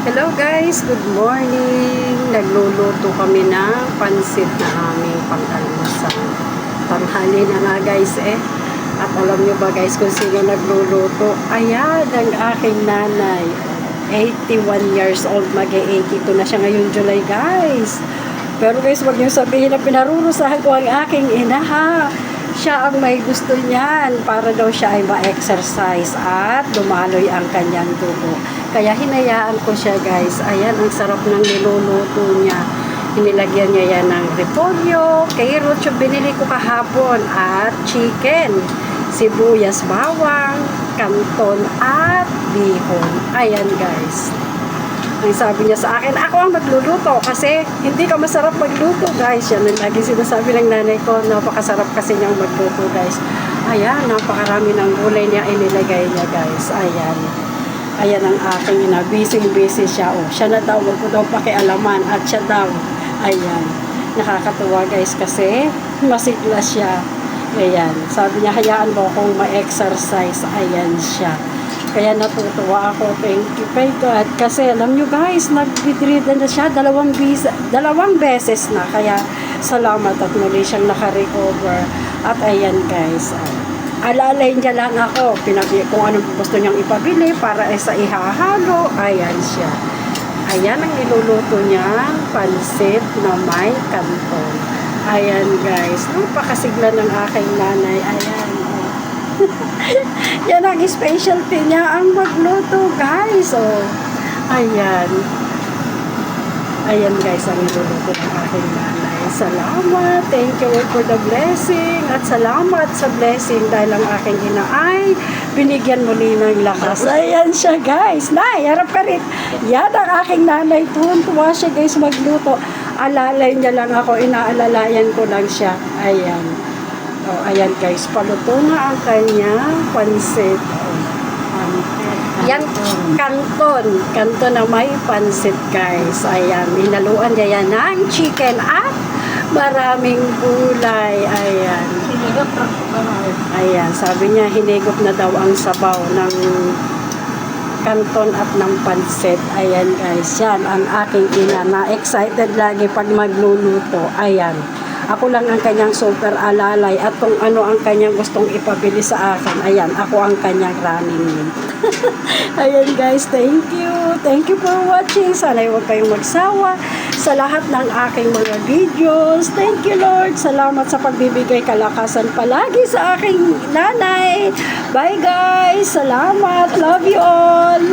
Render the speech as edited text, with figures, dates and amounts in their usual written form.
Hello guys, good morning. Nagluluto kami ng pansit na aming pang-almusal. Tanghali na nga guys At alam nyo ba guys kung sino nagluluto? Ayan, ang aking nanay. 81 years old, mag-82 na siya ngayong July guys. Pero guys, wag niyo sabihin na pinarurusahan ko ang aking ina ha. Siya ang may gusto niyan para daw siya ay ma-exercise at dumaloy ang kanyang dugo. Kaya hinayaan ko siya guys. Ayan, ang sarap ng niluluto niya. Inilagyan niya yan ng repolyo, carrots yung binili ko kahapon at chicken, sibuyas, bawang, kanton at bihon. Ayan guys. Ang sabi niya sa akin, ako ang magluluto kasi hindi ka masarap magluto guys. Yan ang lagi sinasabi ng nanay ko, napakasarap kasi niyang magluto guys. Ayan, napakarami ng gulay niya inilagay niya guys. Ayan. Ayan ang aking ina, busy siya. Oh, siya na daw, wag ko daw pakialaman at siya daw. Ayan. Nakakatuwa guys kasi masigla siya. Ayan. Sabi niya, hayaan mo akong ma-exercise. Ayan siya. Kaya natutuwa ako. Thank you God. Kasi alam nyo guys, nag-bedridden na siya dalawang beses na. Kaya salamat at muli siyang naka-recover. At ayan guys, alalay niya lang ako. Kung anong gusto niyang ipabili para sa ihahalo. Ayan siya. Ayan ang niluluto niya. Pansit na may kanton. Ayan guys. Napakasigla ng aking nanay. Ayan. Yan ang specialty niya, ang magluto guys. Oh. Ayan. Ayan guys, ang niluluto ng aking nanay. Salamat. Thank you for the blessing. At salamat sa blessing dahil ang aking ina ay binigyan muli ng lakas. Ayan siya guys. Nay, harap ka rin. Yan ang aking nanay. Tuwan-tuwa siya guys magluto. Alalay niya lang ako. Inaalalayan ko lang siya. Ayan. Oh, ayan guys, paluto na ang kanyang pansit. Yan, kanton. Kanton na may pansit guys. Ayan, hinaluan niya yan ng chicken at maraming gulay. Ayan. Ayan, sabi niya hinigop na daw ang sabaw ng kanton at ng pansit. Ayan guys, yan ang aking ina na excited lagi pag magluluto. Ayan. Ako lang ang kanyang super alalay at kung ano ang kanyang gustong ipabili sa akin. Ayan, ako ang kanyang running mate. Ayan guys, thank you. Thank you for watching. Sana huwag kayong magsawa sa lahat ng aking mga videos. Thank you Lord. Salamat sa pagbibigay kalakasan palagi sa aking nanay. Bye guys. Salamat. Love you all.